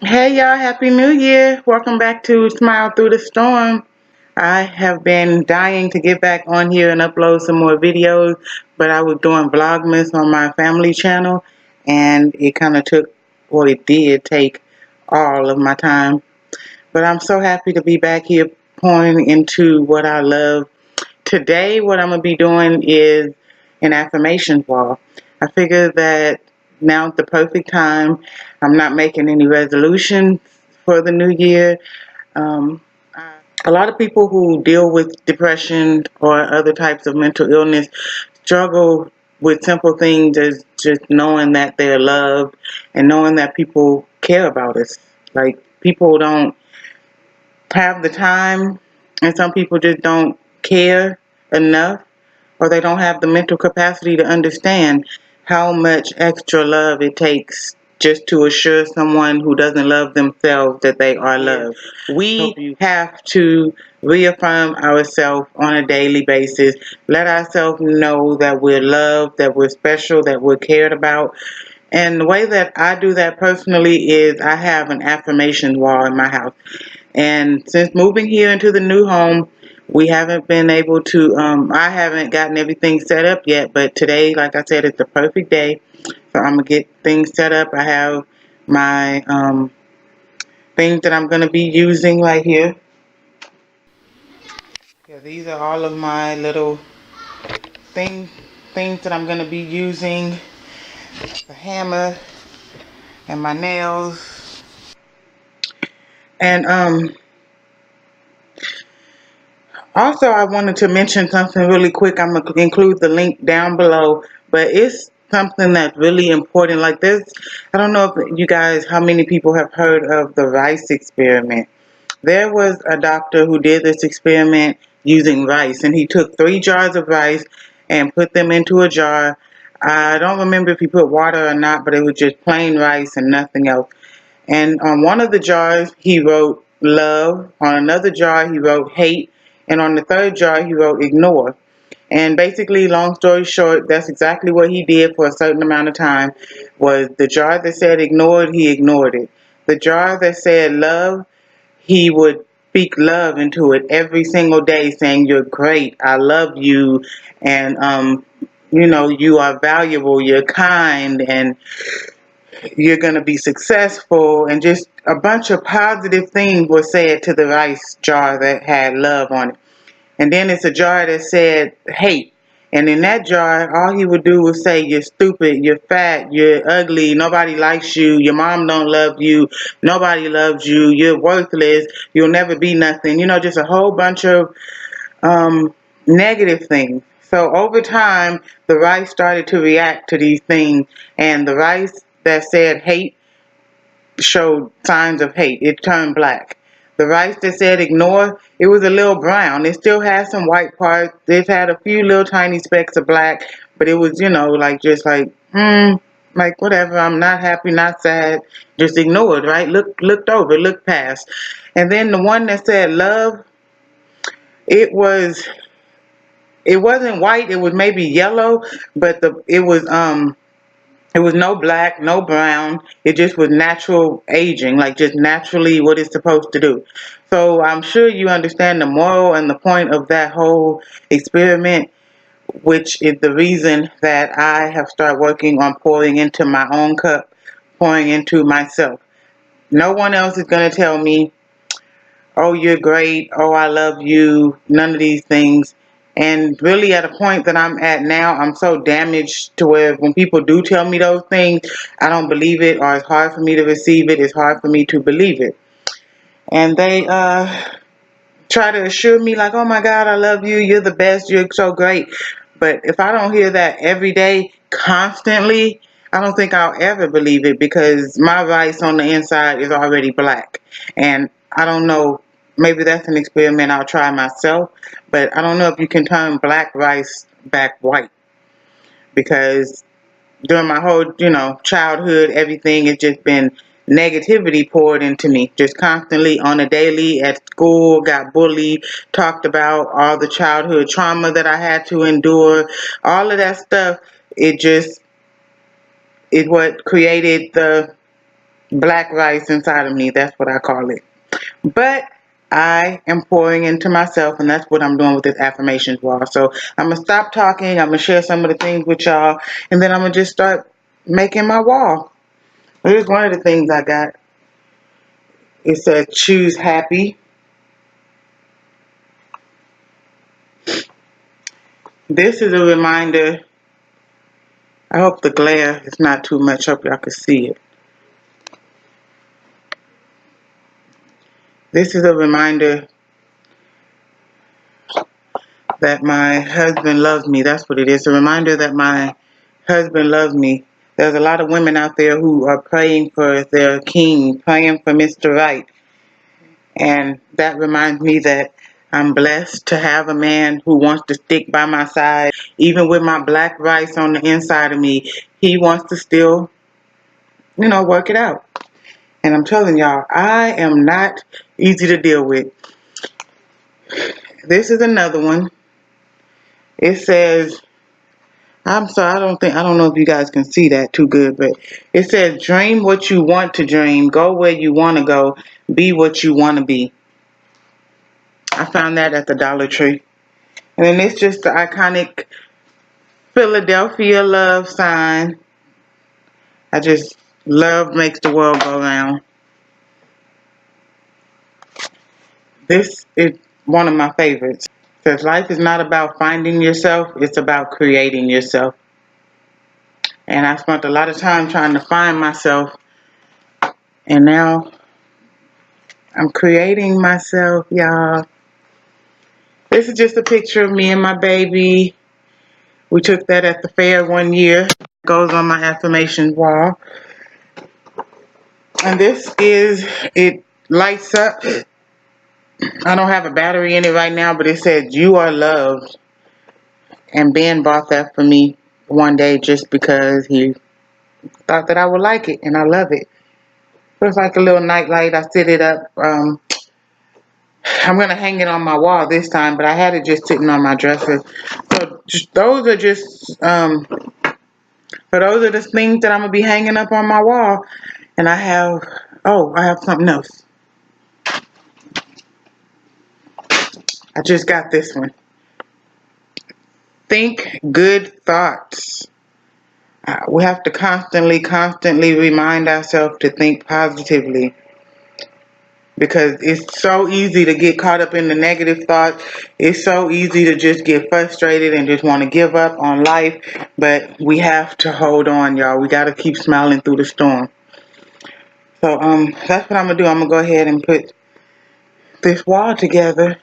Hey y'all, Happy New Year. Welcome back to Smile Through the Storm. I have been dying to get back on here and upload some more videos, but I was doing Vlogmas on my family channel and it kind of took, well, it did take all of my time. But I'm so happy to be back here pouring into what I love. Today, what I'm going to be doing is an affirmation wall. I figured that now's the perfect time. I'm not making any resolutions for the new year. Um, a lot of people who deal with depression or other types of mental illness struggle with simple things as just knowing that they're loved and knowing that people care about us. Like, people don't have the time, and some people just don't care enough, or they don't have the mental capacity to understand how much extra love it takes just to assure someone who doesn't love themselves that they are loved. We have to reaffirm ourselves on a daily basis, let ourselves know that we're loved, that we're special, that we're cared about. And the way that I do that personally is I have an affirmation wall in my house. And since moving here into the new home, we haven't been able to, I haven't gotten everything set up yet, but today, like I said, it's the perfect day. So I'm going to get things set up. I have my things that I'm going to be using right here. Yeah, these are all of my little things, things that I'm going to be using. The hammer and my nails. And also, I wanted to mention something really quick. I'm going to include the link down below, but it's something that's really important. Like this, I don't know if you guys, how many people have heard of the rice experiment. There was a doctor who did this experiment using rice, and he took 3 jars of rice and put them into a jar. I don't remember if he put water or not, but it was just plain rice and nothing else. And on one of the jars, he wrote love. On another jar, he wrote hate. And on the third jar, he wrote ignore. And basically, long story short, that's exactly what he did for a certain amount of time. Was the jar that said ignored, he ignored it. The jar that said love, he would speak love into it every single day, saying, "You're great. I love you. And, you are valuable. You're kind. And you're going to be successful," and just a bunch of positive things were said to the rice jar that had love on it. And then it's a jar that said hate. And in that jar, all he would do was say, "You're stupid, you're fat, you're ugly, nobody likes you, your mom don't love you, nobody loves you, you're worthless, you'll never be nothing." Just a whole bunch of negative things. So over time, the rice started to react to these things, and the rice that said hate showed signs of hate. It turned black. The rice that said ignore, it was a little brown. It still had some white parts. It had a few little tiny specks of black, but it was, like whatever. I'm not happy, not sad. Just ignored, right? Looked over, looked past. And then the one that said love, it was it wasn't white. It was maybe yellow, but it was no black, no brown. It just was natural aging, like just naturally what it's supposed to do. So I'm sure you understand the moral and the point of that whole experiment, which is the reason that I have started working on pouring into my own cup, pouring into myself. No one else is going to tell me, "Oh, you're great. Oh, I love you." None of these things. And really, at a point that I'm at now, I'm so damaged to where when people do tell me those things, I don't believe it, or it's hard for me to receive it. It's hard for me to believe it. And they try to assure me like, "Oh my God, I love you. You're the best. You're so great." But if I don't hear that every day, constantly, I don't think I'll ever believe it, because my rice on the inside is already black. And I don't know, maybe that's an experiment I'll try myself, but I don't know if you can turn black rice back white, because during my whole, childhood, everything has just been negativity poured into me, just constantly on a daily at school, got bullied, talked about all the childhood trauma that I had to endure, all of that stuff. It just, it what created black rice inside of me. That's what I call it. But I am pouring into myself, and that's what I'm doing with this affirmations wall. So I'm going to stop talking. I'm going to share some of the things with y'all, and then I'm going to just start making my wall. Here's one of the things I got. It says choose happy. This is a reminder. I hope the glare is not too much. Hope y'all can see it. This is a reminder that my husband loves me. That's what it is. A reminder that my husband loves me. There's a lot of women out there who are praying for their king, praying for Mr. Right. And that reminds me that I'm blessed to have a man who wants to stick by my side. Even with my black rice on the inside of me, he wants to still, work it out. And I'm telling y'all, I am not easy to deal with. This is another one. It says, I'm sorry, I don't know if you guys can see that too good, but it says, dream what you want to dream, go where you want to go, be what you want to be. I found that at the Dollar Tree. And then it's just the iconic Philadelphia love sign. I just love makes the world go round. This is one of my favorites. It says life is not about finding yourself, it's about creating yourself. And I spent a lot of time trying to find myself, and now I'm creating myself, y'all. This is just a picture of me and my baby. We took that at the fair one year. It goes on my affirmations wall. And it lights up. I don't have a battery in it right now, but it said, you are loved. And Ben bought that for me one day just because he thought that I would like it, and I love it. So it's like a little night light. I set it up. I'm going to hang it on my wall this time, but I had it just sitting on my dresser. So those are the things that I'm going to be hanging up on my wall. And I have something else. I just got this one. Think good thoughts. We have to constantly remind ourselves to think positively, because it's so easy to get caught up in the negative thoughts. It's so easy to just get frustrated and just want to give up on life. But we have to hold on, y'all. We got to keep smiling through the storm. So that's what I'm going to do. I'm going to go ahead and put this wall together.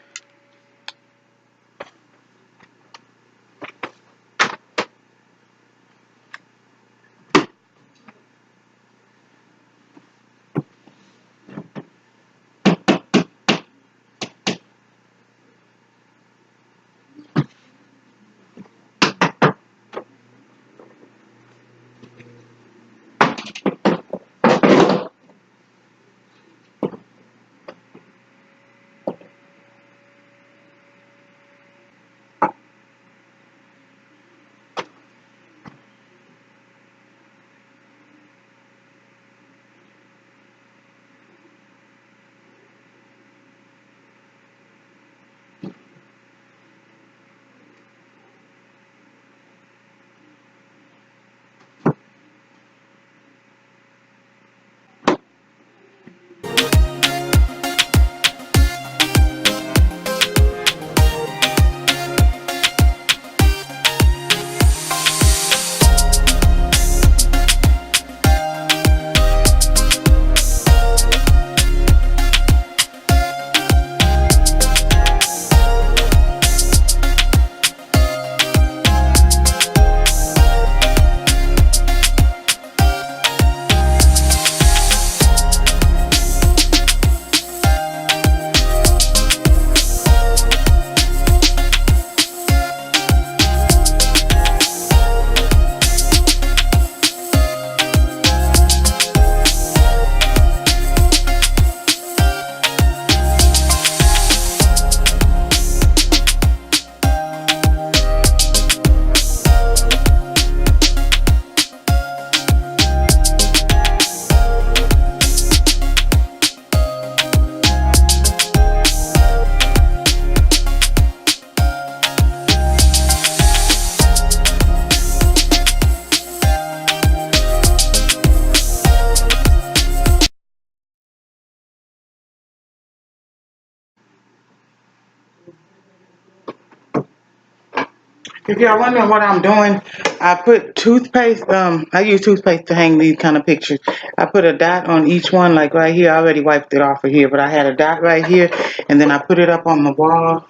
If y'all wondering what I'm doing, I put toothpaste, I use toothpaste to hang these kind of pictures. I put a dot on each one, like right here. I already wiped it off of here, but I had a dot right here, and then I put it up on the wall,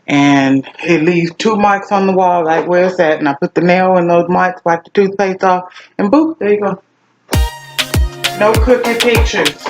and it leaves 2 marks on the wall, right where it's at, and I put the nail in those marks, wipe the toothpaste off, and boop, there you go. No cookie pictures.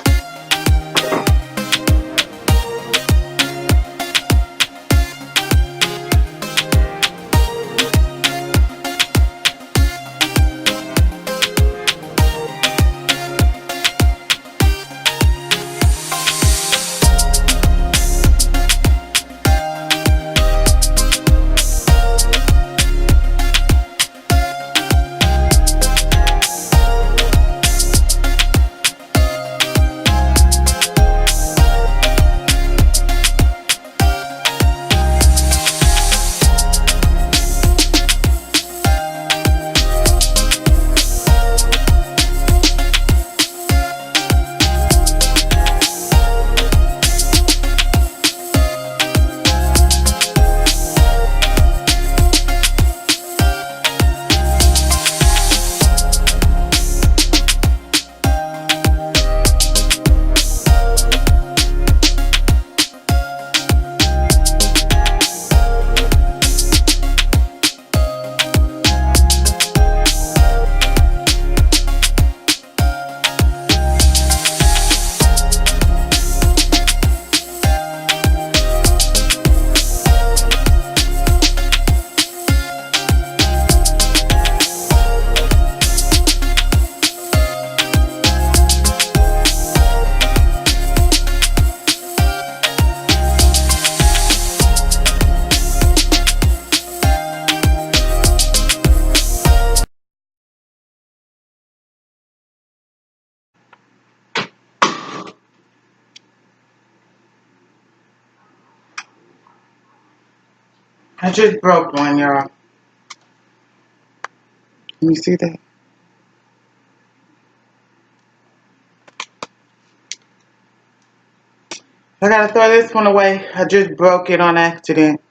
I just broke one, y'all. Can you see that? I gotta throw this one away. I just broke it on accident.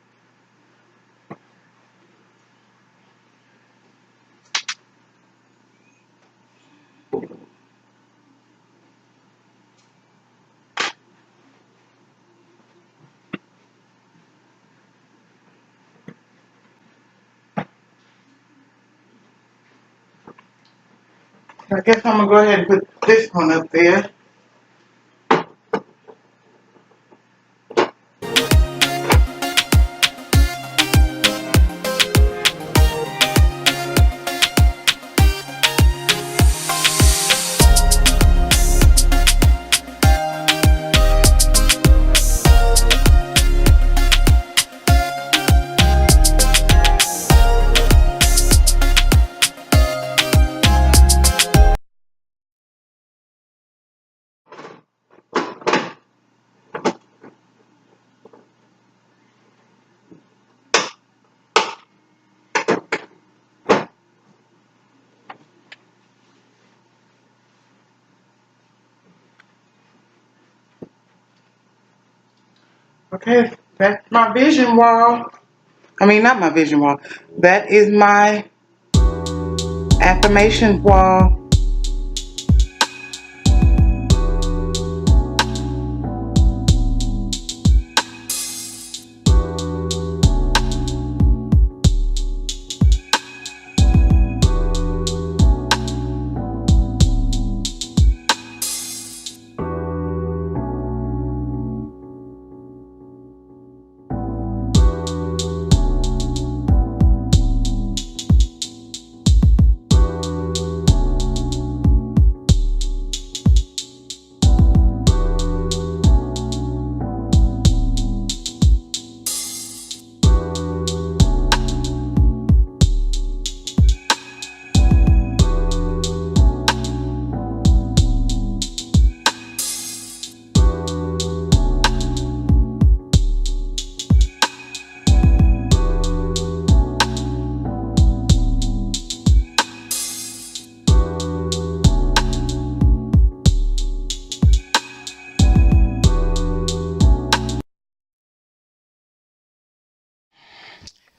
I guess I'm gonna go ahead and put this one up there. Okay, that's my vision wall. I mean, not my vision wall. That is my affirmation wall.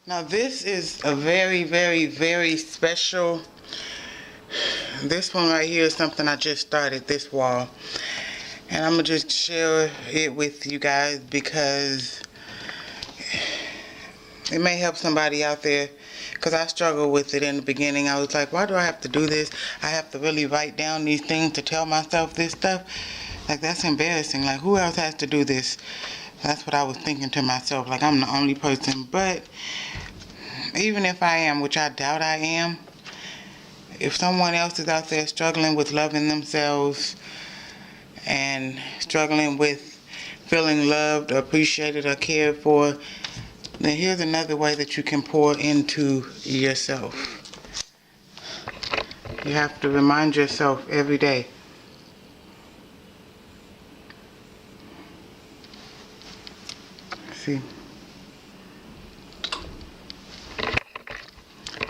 Now this is a very, very, very special. This one right here is something I just started, this wall. And I'm going to just share it with you guys because it may help somebody out there. Because I struggled with it in the beginning. I was like, why do I have to do this? I have to really write down these things to tell myself this stuff. Like, that's embarrassing. Like, who else has to do this? That's what I was thinking to myself. Like, I'm the only person. But even if I am, which I doubt I am, if someone else is out there struggling with loving themselves and struggling with feeling loved, appreciated, or cared for, then here's another way that you can pour into yourself. You have to remind yourself every day. See?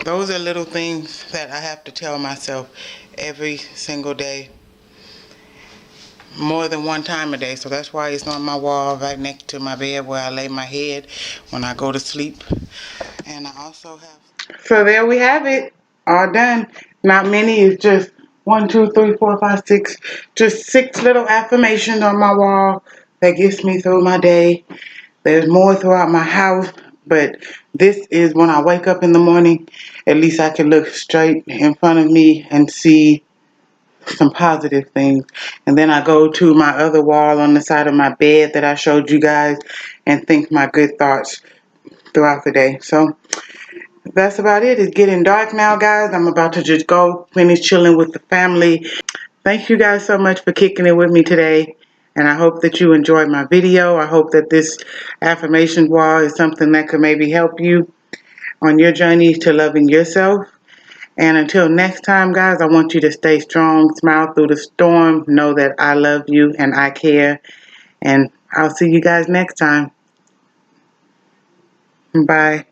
Those are little things that I have to tell myself every single day. More than one time a day. So that's why it's on my wall right next to my bed where I lay my head when I go to sleep. And I also have... So there we have it. All done. Not many. It's just 1, 2, 3, 4, 5, 6. Just 6 little affirmations on my wall that gets me through my day. There's more throughout my house. But this is when I wake up in the morning. At least I can look straight in front of me and see some positive things. And then I go to my other wall on the side of my bed that I showed you guys and think my good thoughts throughout the day. So that's about it. It's getting dark now, guys. I'm about to just go finish chilling with the family. Thank you guys so much for kicking it with me today. And I hope that you enjoyed my video. I hope that this affirmation wall is something that could maybe help you on your journey to loving yourself. And until next time, guys, I want you to stay strong, smile through the storm, know that I love you and I care. And I'll see you guys next time. Bye.